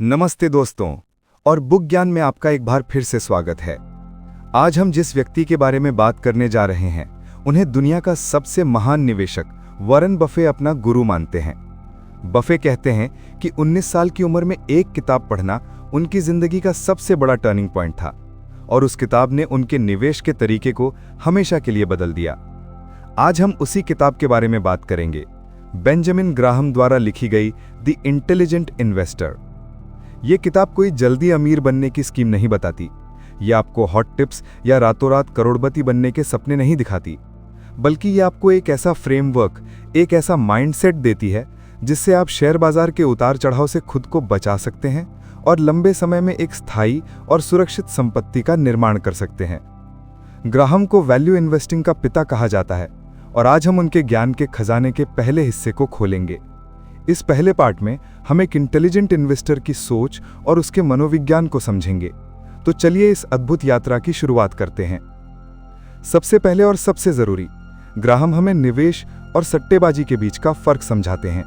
नमस्ते दोस्तों, और बुक ज्ञान में आपका एक बार फिर से स्वागत है। आज हम जिस व्यक्ति के बारे में बात करने जा रहे हैं, उन्हें दुनिया का सबसे महान निवेशक वॉरेन बफे अपना गुरु मानते हैं। बफे कहते हैं कि 19 साल की उम्र में एक किताब पढ़ना उनकी जिंदगी का सबसे बड़ा टर्निंग पॉइंट था, और उस किताब ने उनके निवेश के तरीके को हमेशा के लिए बदल दिया। आज हम उसी किताब के बारे में बात करेंगे, बेंजामिन ग्राहम द्वारा लिखी गई द इंटेलिजेंट इन्वेस्टर। ये किताब कोई जल्दी अमीर बनने की स्कीम नहीं बताती, ये आपको हॉट टिप्स या रातों रात करोड़पति बनने के सपने नहीं दिखाती, बल्कि ये आपको एक ऐसा फ्रेमवर्क, एक ऐसा माइंडसेट देती है जिससे आप शेयर बाजार के उतार चढ़ाव से खुद को बचा सकते हैं और लंबे समय में एक स्थायी और सुरक्षित संपत्ति का निर्माण कर सकते हैं। ग्राहम को वैल्यू इन्वेस्टिंग का पिता कहा जाता है, और आज हम उनके ज्ञान के खजाने के पहले हिस्से को खोलेंगे। इस पहले पार्ट में हम एक इंटेलिजेंट इन्वेस्टर की सोच और उसके मनोविज्ञान को समझेंगे। तो चलिए इस अद्भुत यात्रा की शुरुआत करते हैं। सबसे पहले और सबसे जरूरी, ग्राहम हमें निवेश और सट्टेबाजी के बीच का फर्क समझाते हैं।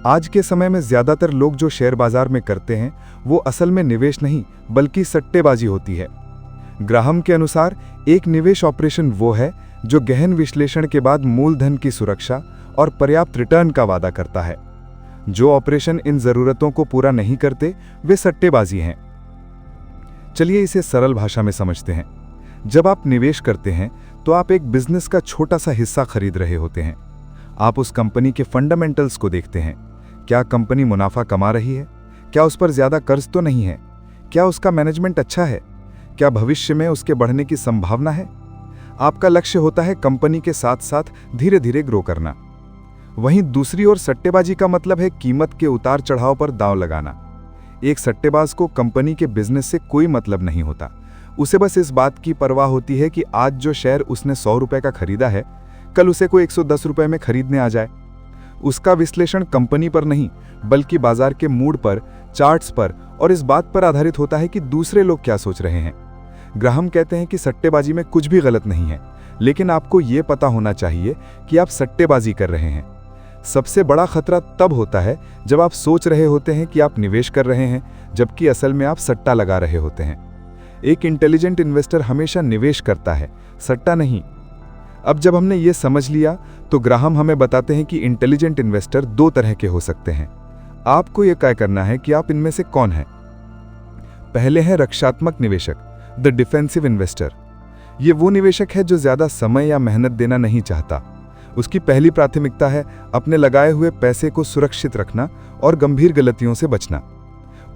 आज के समय में ज्यादातर लोग जो शेयर बाजार में करते हैं, वो असल में निवेश नहीं बल्कि सट्टेबाजी होती है। ग्राहम के अनुसार एक निवेश ऑपरेशन वो है जो गहन विश्लेषण के बाद मूलधन की सुरक्षा और पर्याप्त रिटर्न का वादा करता है। जो ऑपरेशन इन जरूरतों को पूरा नहीं करते, वे सट्टेबाजी हैं। चलिए इसे सरल भाषा में समझते हैं। जब आप निवेश करते हैं तो आप एक बिजनेस का छोटा सा हिस्सा खरीद रहे होते हैं। आप उस कंपनी के फंडामेंटल्स को देखते हैं। क्या कंपनी मुनाफा कमा रही है? क्या उस पर ज्यादा कर्ज तो नहीं है? क्या उसका मैनेजमेंट अच्छा है? क्या भविष्य में उसके बढ़ने की संभावना है? आपका लक्ष्य होता है कंपनी के साथ साथ धीरे धीरे ग्रो करना। वहीं दूसरी ओर सट्टेबाजी का मतलब है कीमत के उतार चढ़ाव पर दांव लगाना। एक सट्टेबाज को कंपनी के बिजनेस से कोई मतलब नहीं होता। उसे बस इस बात की परवाह होती है कि आज जो शेयर उसने 100 रुपए का खरीदा है, कल उसे कोई 110 रुपए में खरीदने आ जाए। उसका विश्लेषण कंपनी पर नहीं बल्कि बाजार के मूड पर, चार्ट्स पर और इस बात पर आधारित होता है कि दूसरे लोग क्या सोच रहे हैं। ग्राहम कहते हैं कि सट्टेबाजी में कुछ भी गलत नहीं है, लेकिन आपको यह पता होना चाहिए कि आप सट्टेबाजी कर रहे हैं। सबसे बड़ा खतरा तब होता है जब आप सोच रहे होते हैं कि आप निवेश कर रहे हैं, जबकि असल में आप सट्टा लगा रहे होते हैं। एक इंटेलिजेंट इन्वेस्टर हमेशा निवेश करता है, सट्टा नहीं। अब जब हमने ये समझ लिया, तो ग्राहम हमें बताते हैं कि इंटेलिजेंट इन्वेस्टर 2 तरह के हो सकते हैं। आपको यह तय करना है कि आप इनमें से कौन हैं। पहले है रक्षात्मक निवेशक, द डिफेंसिव इन्वेस्टर। ये वो निवेशक है जो ज्यादा समय या मेहनत देना नहीं चाहता। उसकी पहली प्राथमिकता है अपने लगाए हुए पैसे को सुरक्षित रखना और गंभीर गलतियों से बचना।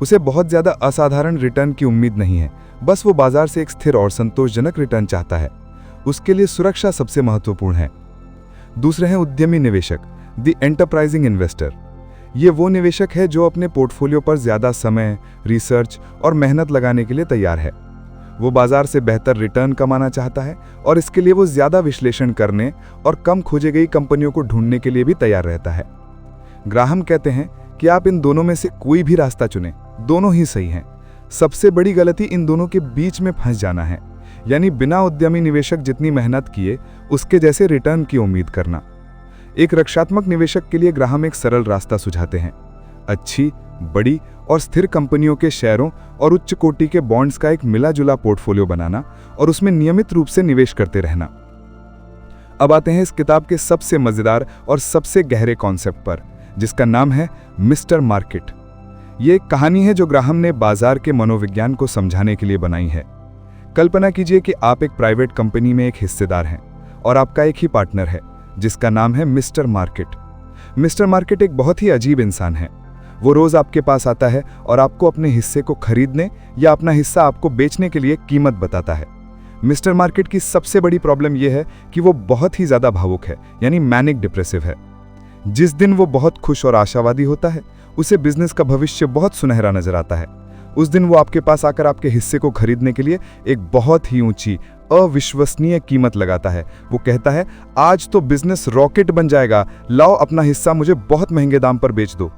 उसे बहुत ज्यादा असाधारण रिटर्न की उम्मीद नहीं है, बस वो बाजार से एक स्थिर और संतोषजनक रिटर्न चाहता है। उसके लिए सुरक्षा सबसे महत्वपूर्ण है। दूसरे हैं उद्यमी निवेशक, द एंटरप्राइजिंग इन्वेस्टर। ये वो निवेशक है जो अपने पोर्टफोलियो पर ज्यादा समय, रिसर्च और मेहनत लगाने के लिए तैयार है। वो बाजार से बेहतर रिटर्न कमाना चाहता है और इसके लिए वो ज्यादा विश्लेषण करने और कम खोजे गई कंपनियों को ढूंढने के लिए भी तैयार रहता है। ग्राहम कहते हैं कि आप इन दोनों में से कोई भी रास्ता चुनें, दोनों ही सही हैं। सबसे बड़ी गलती इन दोनों के बीच में फंस जाना है, यानी बिना उद्यमी निवेशक जितनी मेहनत किए उसके जैसे रिटर्न की उम्मीद करना। एक रक्षात्मक निवेशक के लिए ग्राहम एक सरल रास्ता सुझाते हैं, अच्छी, बड़ी और स्थिर कंपनियों के शेयरों और उच्च कोटि के बॉन्ड्स का एक मिला जुला पोर्टफोलियो बनाना और उसमें नियमित रूप से निवेश करते रहना। अब आते हैं इस किताब के सबसे मजेदार और सबसे गहरे कॉन्सेप्ट पर, जिसका नाम है मिस्टर मार्केट। ये एक कहानी है जो ग्राहम ने बाजार के मनोविज्ञान को समझाने के लिए बनाई है। कल्पना कीजिए कि आप एक प्राइवेट कंपनी में एक हिस्सेदार हैं और आपका एक ही पार्टनर है जिसका नाम है मिस्टर मार्केट। मिस्टर मार्केट एक बहुत ही अजीब इंसान है। वो रोज आपके पास आता है और आपको अपने हिस्से को खरीदने या अपना हिस्सा आपको बेचने के लिए कीमत बताता है। मिस्टर मार्केट की सबसे बड़ी प्रॉब्लम यह है कि वो बहुत ही ज्यादा भावुक है, यानी मैनिक डिप्रेसिव है। जिस दिन वो बहुत खुश और आशावादी होता है, उसे बिजनेस का भविष्य बहुत सुनहरा नजर आता है। उस दिन वो आपके पास आकर आपके हिस्से को खरीदने के लिए एक बहुत ही ऊंची, अविश्वसनीय कीमत लगाता है। वो कहता है, आज तो बिजनेस रॉकेट बन जाएगा, लाओ अपना हिस्सा मुझे बहुत महंगे दाम पर बेच दो।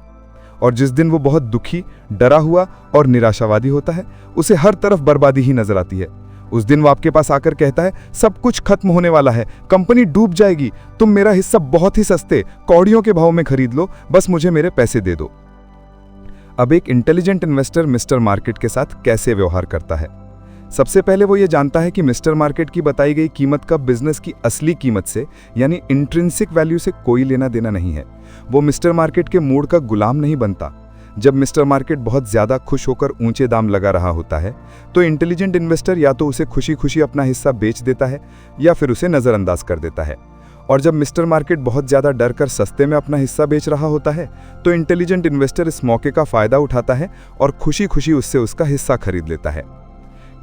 और जिस दिन वो बहुत दुखी, डरा हुआ और निराशावादी होता है, उसे हर तरफ बर्बादी ही नजर आती है। उस दिन वो आपके पास आकर कहता है, सब कुछ खत्म होने वाला है, कंपनी डूब जाएगी, तुम मेरा हिस्सा बहुत ही सस्ते कौड़ियों के भाव में खरीद लो, बस मुझे मेरे पैसे दे दो। अब एक इंटेलिजेंट इन्वेस्टर मिस्टर मार्केट के साथ कैसे व्यवहार करता है? सबसे पहले वो ये जानता है कि मिस्टर मार्केट की बताई गई कीमत का बिजनेस की असली कीमत से यानी इंट्रिंसिक वैल्यू से कोई लेना देना नहीं है। वो मिस्टर मार्केट के मूड का गुलाम नहीं बनता। जब मिस्टर मार्केट बहुत ज्यादा खुश होकर ऊंचे दाम लगा रहा होता है तो इंटेलिजेंट इन्वेस्टर या तो उसे खुशी खुशी अपना हिस्सा बेच देता है या फिर उसे नजरअंदाज कर देता है। और जब मिस्टर मार्केट बहुत ज्यादा डर कर सस्ते में अपना हिस्सा बेच रहा होता है तो इंटेलिजेंट इन्वेस्टर इस मौके का फायदा उठाता है और खुशी खुशी उससे उसका हिस्सा खरीद लेता है।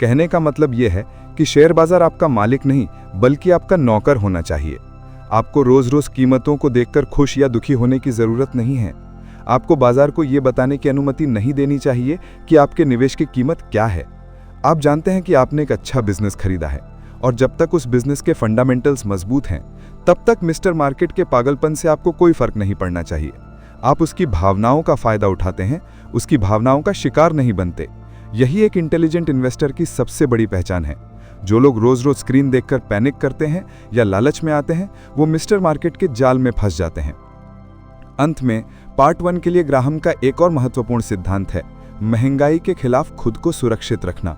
कहने का मतलब यह है कि शेयर बाजार आपका मालिक नहीं बल्कि आपका नौकर होना चाहिए। आपको रोज रोज कीमतों को देखकर खुश या दुखी होने की जरूरत नहीं है। आपको बाजार को यह बताने की अनुमति नहीं देनी चाहिए कि आपके निवेश की कीमत क्या है। आप जानते हैं कि आपने एक अच्छा बिजनेस खरीदा है और जब तक उस बिजनेस के फंडामेंटल्स मजबूत हैं तब तक मिस्टर मार्केट के पागलपन से आपको कोई फर्क नहीं पड़ना चाहिए। आप उसकी भावनाओं का फायदा उठाते हैं, उसकी भावनाओं का शिकार नहीं बनते। यही एक इंटेलिजेंट इन्वेस्टर की सबसे बड़ी पहचान है। जो लोग रोज रोज स्क्रीन देखकर पैनिक करते हैं या लालच में आते हैं वो मिस्टर मार्केट के जाल में फंस जाते हैं। अंत में पार्ट 1 के लिए ग्राहम का एक और महत्वपूर्ण सिद्धांत है महंगाई के खिलाफ खुद को सुरक्षित रखना।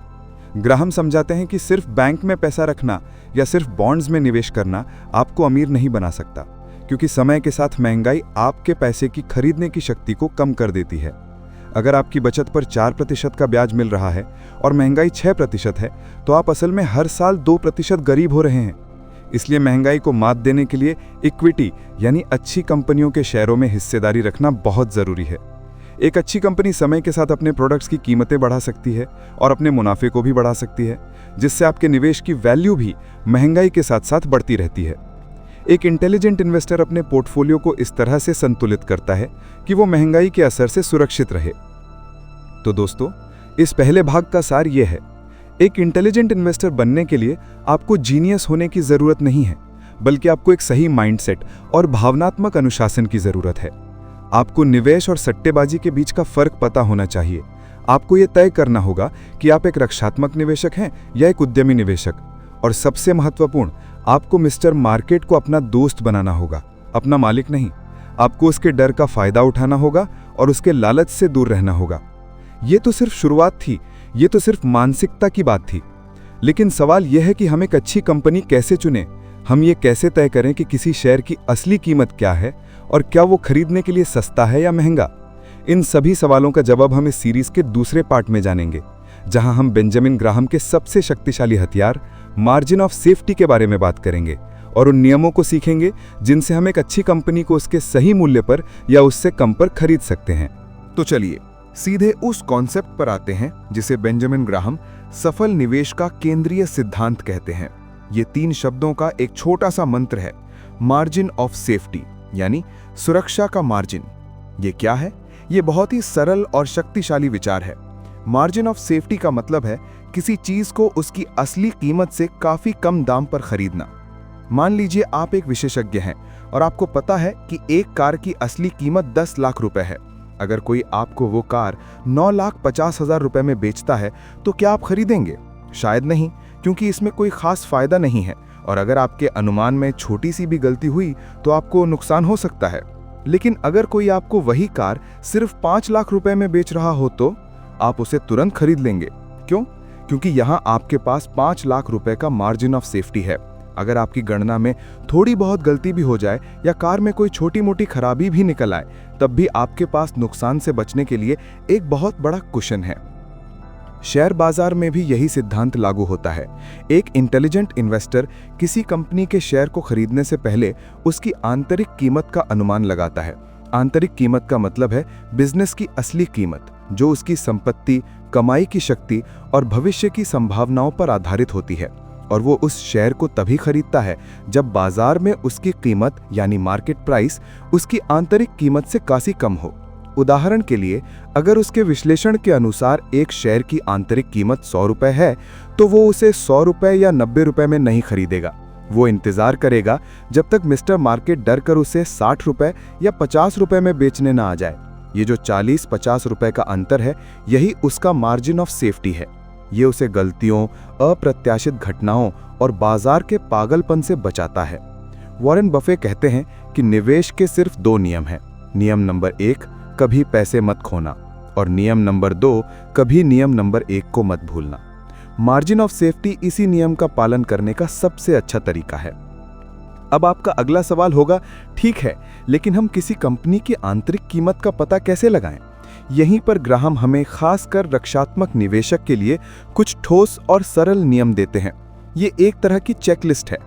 ग्राहम समझाते हैं कि सिर्फ बैंक में पैसा रखना या सिर्फ बॉन्ड्स में निवेश करना आपको अमीर नहीं बना सकता, क्योंकि समय के साथ महंगाई आपके पैसे की खरीदने की शक्ति को कम कर देती है। अगर आपकी बचत पर 4% का ब्याज मिल रहा है और महंगाई 6% है तो आप असल में हर साल 2% गरीब हो रहे हैं। इसलिए महंगाई को मात देने के लिए इक्विटी यानी अच्छी कंपनियों के शेयरों में हिस्सेदारी रखना बहुत जरूरी है। एक अच्छी कंपनी समय के साथ अपने प्रोडक्ट्स की कीमतें बढ़ा सकती है और अपने मुनाफे को भी बढ़ा सकती है, जिससे आपके निवेश की वैल्यू भी महंगाई के साथ साथ बढ़ती रहती है। एक इंटेलिजेंट इन्वेस्टर अपने पोर्टफोलियो को इस तरह से संतुलित करता है कि वो महंगाई के असर से सुरक्षित रहे। तो दोस्तों, इस पहले भाग का सार यह है, एक इंटेलिजेंट इन्वेस्टर बनने के लिए आपको जीनियस होने की जरूरत नहीं है, बल्कि आपको एक सही माइंडसेट और भावनात्मक अनुशासन की जरूरत है। आपको निवेश और सट्टेबाजी के बीच का फर्क पता होना चाहिए। आपको यह तय करना होगा कि आप एक रक्षात्मक निवेशक हैं या एक उद्यमी निवेशक। और सबसे महत्वपूर्ण, आपको मिस्टर मार्केट को अपना दोस्त बनाना होगा, अपना मालिक नहीं। आपको उसके डर का फायदा उठाना होगा और उसके लालच से दूर रहना होगा। ये तो सिर्फ शुरुआत थी, ये तो सिर्फ मानसिकता की बात थी। लेकिन सवाल यह है कि हम एक अच्छी कंपनी कैसे चुनें? हम ये कैसे तय करें कि किसी शेयर की असली कीमत क्या है और क्या वो खरीदने के लिए सस्ता है या महंगा? इन सभी सवालों का जवाब हम इस सीरीज के दूसरे पार्ट में जानेंगे, जहां हम बेंजामिन ग्राहम के सबसे शक्तिशाली हथियार मार्जिन ऑफ सेफ्टी के बारे में बात करेंगे और उन नियमों को सीखेंगे जिनसे हम एक अच्छी कंपनी को उसके सही मूल्य पर या उससे कम पर खरीद सकते हैं। तो चलिए सीधे उस कॉन्सेप्ट पर आते हैं जिसे बेंजामिन ग्राहम सफल निवेश का केंद्रीय सिद्धांत कहते हैं। ये 3 शब्दों का एक छोटा सा मंत्र है, मार्जिन ऑफ सेफ्टी, यानी सुरक्षा का मार्जिन। ये क्या है? ये बहुत ही सरल और शक्तिशाली विचार है। मार्जिन ऑफ सेफ्टी का मतलब है किसी चीज को उसकी असली कीमत से काफी कम दाम पर खरीदना। मान लीजिए आप एक विशेषज्ञ हैं और आपको पता है कि एक कार की असली कीमत 10 लाख रुपए है। अगर कोई आपको वो कार 9,50,000 रुपए में बेचता है तो क्या आप खरीदेंगे? शायद नहीं, क्योंकि इसमें कोई खास फायदा नहीं है और अगर आपके अनुमान में छोटी सी भी गलती हुई तो आपको नुकसान हो सकता है। लेकिन अगर कोई आपको वही कार सिर्फ 5 लाख रुपए में बेच रहा हो तो आप उसे तुरंत खरीद लेंगे। क्यों? क्योंकि यहाँ आपके पास 5 लाख रुपए का मार्जिन ऑफ सेफ्टी है। अगर आपकी गणना में थोड़ी बहुत गलती भी हो जाए या कार में कोई छोटी मोटी खराबी भी निकल आए, तब भी आपके पास नुकसान से बचने के लिए एक बहुत बड़ा कुशन है। शेयर बाजार में भी यही सिद्धांत लागू होता है। एक इंटेलिजेंट इन्वेस्टर किसी कंपनी के शेयर को खरीदने से पहले उसकी आंतरिक कीमत का अनुमान लगाता है। आंतरिक कीमत का मतलब है बिजनेस की असली कीमत, जो उसकी संपत्ति, कमाई की शक्ति और भविष्य की संभावनाओं पर आधारित होती है। और वो उस शेयर को तभी खरीदता है जब बाजार में उसकी कीमत यानी मार्केट प्राइस उसकी आंतरिक कीमत से काफी कम हो। उदाहरण के लिए, अगर उसके विश्लेषण के अनुसार एक शेयर की आंतरिक कीमत 100 रुपए है तो वो उसे 100 रुपए या 90 रुपए में नहीं खरीदेगा। वो इंतजार करेगा जब तक मिस्टर मार्केट डर कर उसे 60 रुपए या 50 रुपए में बेचने ना आ जाए। ये जो 40-50 रुपए का अंतर है, यही उसका मार्जिन ऑफ सेफ्टी है। ये उसे गलतियों, अप्रत्याशित घटनाओं और बाजार के पागलपन से बचाता है। वॉरेन बफे कहते हैं कि निवेश के सिर्फ 2 नियम हैं। नियम नंबर 1, कभी पैसे मत खोना, और नियम नंबर 2, कभी नियम नंबर 1 को मत भूलना। मार्जिन ऑफ सेफ्टी इसी नियम का पालन करने का सबसे अच्छा तरीका है। अब आपका अगला सवाल होगा, ठीक है, लेकिन हम किसी कंपनी की आंतरिक कीमत का पता कैसे लगाएं? यहीं पर ग्राहम हमें खासकर रक्षात्मक निवेशक के लिए कुछ ठोस और सरल नियम देते हैं। ये एक तरह की चेकलिस्ट है।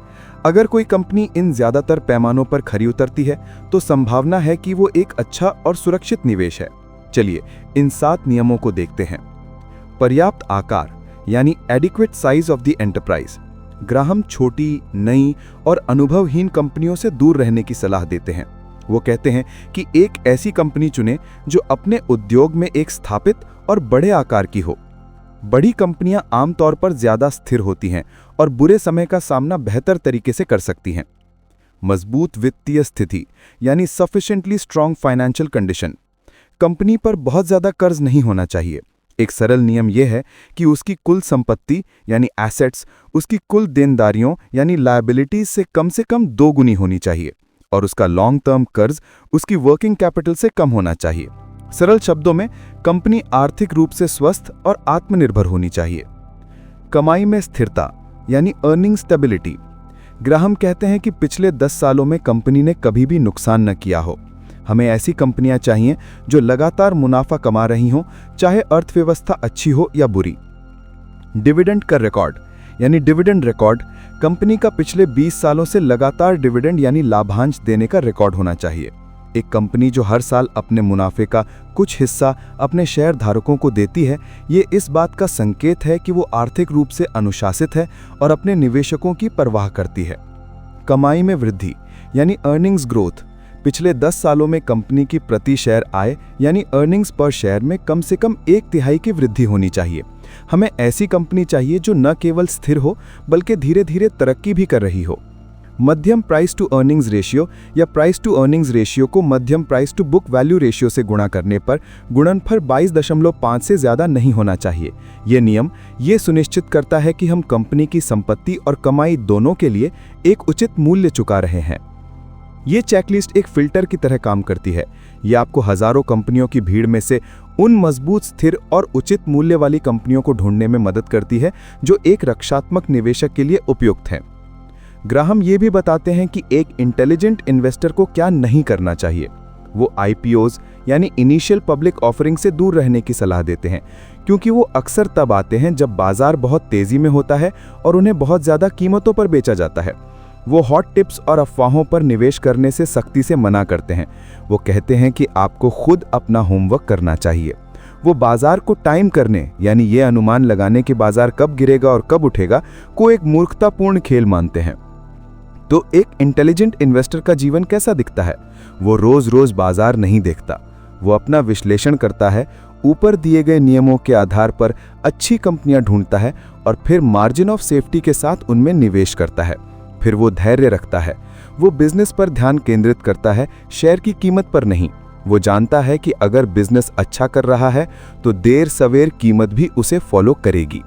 अगर कोई कंपनी इन ज्यादातर पैमानों पर खरी उतरती है तो संभावना है कि वो एक अच्छा और सुरक्षित निवेश है। चलिए इन 7 नियमों को देखते हैं। पर्याप्त आकार यानी adequate size of the enterprise. Graham छोटी, नई और अनुभवहीन कंपनियों से दूर रहने की सलाह देते हैं। वो कहते हैं कि एक ऐसी कंपनी चुनें जो अपने उद्योग में एक स्थापित और बड़े आकार की हो। बड़ी कंपनियां आमतौर पर ज्यादा स्थिर होती हैं और बुरे समय का सामना बेहतर तरीके से कर सकती हैं। मजबूत वित्तीय स्थिति यानी sufficiently strong financial condition. Company पर बहुत ज्यादा कर्ज नहीं होना चाहिए। एक सरल नियम यह है कि उसकी कुल संपत्ति यानी एसेट्स उसकी कुल देनदारियों यानी लायबिलिटीज से कम 2 गुनी होनी चाहिए और उसका लॉन्ग टर्म कर्ज उसकी वर्किंग कैपिटल से कम होना चाहिए। सरल शब्दों में, कंपनी आर्थिक रूप से स्वस्थ और आत्मनिर्भर होनी चाहिए। कमाई में स्थिरता यानी अर्निंग स्टेबिलिटी। ग्राहम कहते हैं कि पिछले 10 सालों में कंपनी ने कभी भी नुकसान न किया हो। हमें ऐसी कंपनियां चाहिए जो लगातार मुनाफा कमा रही हों, चाहे अर्थव्यवस्था अच्छी हो या बुरी। डिविडेंड का रिकॉर्ड यानी डिविडेंड रिकॉर्ड। कंपनी का पिछले 20 सालों से लगातार डिविडेंड यानी लाभांश देने का रिकॉर्ड होना चाहिए। एक कंपनी जो हर साल अपने मुनाफे का कुछ हिस्सा अपने शेयर धारकों को देती है, ये इस बात का संकेत है कि वो आर्थिक रूप से अनुशासित है और अपने निवेशकों की परवाह करती है। कमाई में वृद्धि यानी अर्निंग्स ग्रोथ। पिछले 10 सालों में कंपनी की प्रति शेयर आय यानी अर्निंग्स पर शेयर में कम से कम 1/3 की वृद्धि होनी चाहिए। हमें ऐसी कंपनी चाहिए जो न केवल स्थिर हो बल्कि धीरे धीरे तरक्की भी कर रही हो। मध्यम प्राइस टू अर्निंग्स रेशियो या प्राइस टू अर्निंग्स रेशियो को मध्यम price to book value ratio से गुणा करने पर गुणनफल 22.5 से ज्यादा नहीं होना चाहिए। यह नियम ये सुनिश्चित करता है कि हम कंपनी की संपत्ति और कमाई दोनों के लिए एक उचित मूल्य चुका रहे हैं। ये चेकलिस्ट एक फिल्टर की तरह काम करती है। ये आपको हजारों कंपनियों की भीड़ में से उन मजबूत, स्थिर और उचित मूल्य वाली कंपनियों को ढूंढने में मदद करती है जो एक रक्षात्मक निवेशक के लिए उपयुक्त हैं। ग्राहम ये भी बताते हैं कि एक इंटेलिजेंट इन्वेस्टर को क्या नहीं करना चाहिए। वो आईपीओज यानी इनिशियल पब्लिक ऑफरिंग से दूर रहने की सलाह देते हैं, क्योंकि वो अक्सर तब आते हैं जब बाजार बहुत तेजी में होता है और उन्हें बहुत ज्यादा कीमतों पर बेचा जाता है। वो हॉट टिप्स और अफवाहों पर निवेश करने से सख्ती से मना करते हैं। वो कहते हैं कि आपको खुद अपना होमवर्क करना चाहिए। वो बाजार को टाइम करने यानी ये अनुमान लगाने कि बाजार कब गिरेगा और कब उठेगा को एक मूर्खतापूर्ण खेल मानते हैं। तो एक इंटेलिजेंट इन्वेस्टर का जीवन कैसा दिखता है? वो रोज रोज बाजार नहीं देखता। वो अपना विश्लेषण करता है, ऊपर दिए गए नियमों के आधार पर अच्छी कंपनियां ढूंढता है और फिर मार्जिन ऑफ सेफ्टी के साथ उनमें निवेश करता है। फिर वो धैर्य रखता है। वो बिजनेस पर ध्यान केंद्रित करता है, शेयर की कीमत पर नहीं। वो जानता है कि अगर बिजनेस अच्छा कर रहा है तो देर सवेर कीमत भी उसे फॉलो करेगी।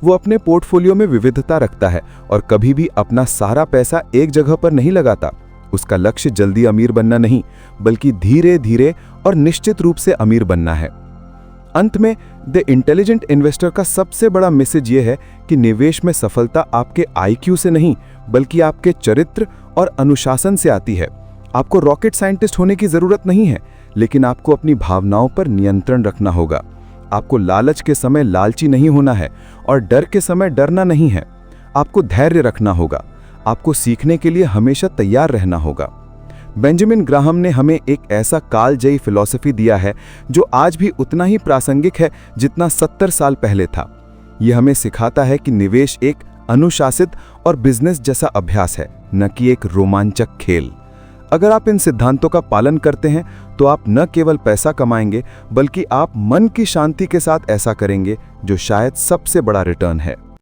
वो अपने पोर्टफोलियो में विविधता रखता है और कभी भी अपना सारा पैसा एक जगह पर नहीं लगाता। उसका लक्ष्य जल्दी अमीर बनना नहीं, बल्कि धीरे धीरे और निश्चित रूप से अमीर बनना है। अंत में द इंटेलिजेंट इन्वेस्टर का सबसे बड़ा मैसेज ये है कि निवेश में सफलता आपके आईक्यू से नहीं, बल्कि आपके चरित्र और अनुशासन से आती है। आपको रॉकेट साइंटिस्ट होने की जरूरत नहीं है, लेकिन आपको अपनी भावनाओं पर नियंत्रण रखना होगा। आपको लालच के समय लालची नहीं होना है और डर के समय डरना नहीं है। आपको धैर्य रखना होगा। आपको सीखने के लिए हमेशा तैयार रहना होगा। बेंजामिन ग्राहम ने हमें एक ऐसा कालजयी फिलॉसफी दिया है जो आज भी उतना ही प्रासंगिक है जितना 70 साल पहले था। यह हमें सिखाता है कि निवेश एक अनुशासित और बिजनेस जैसा अभ्यास है, न कि एक रोमांचक खेल। अगर आप इन सिद्धांतों का पालन करते हैं तो आप न केवल पैसा कमाएंगे, बल्कि आप मन की शांति के साथ ऐसा करेंगे जो शायद सबसे बड़ा रिटर्न है।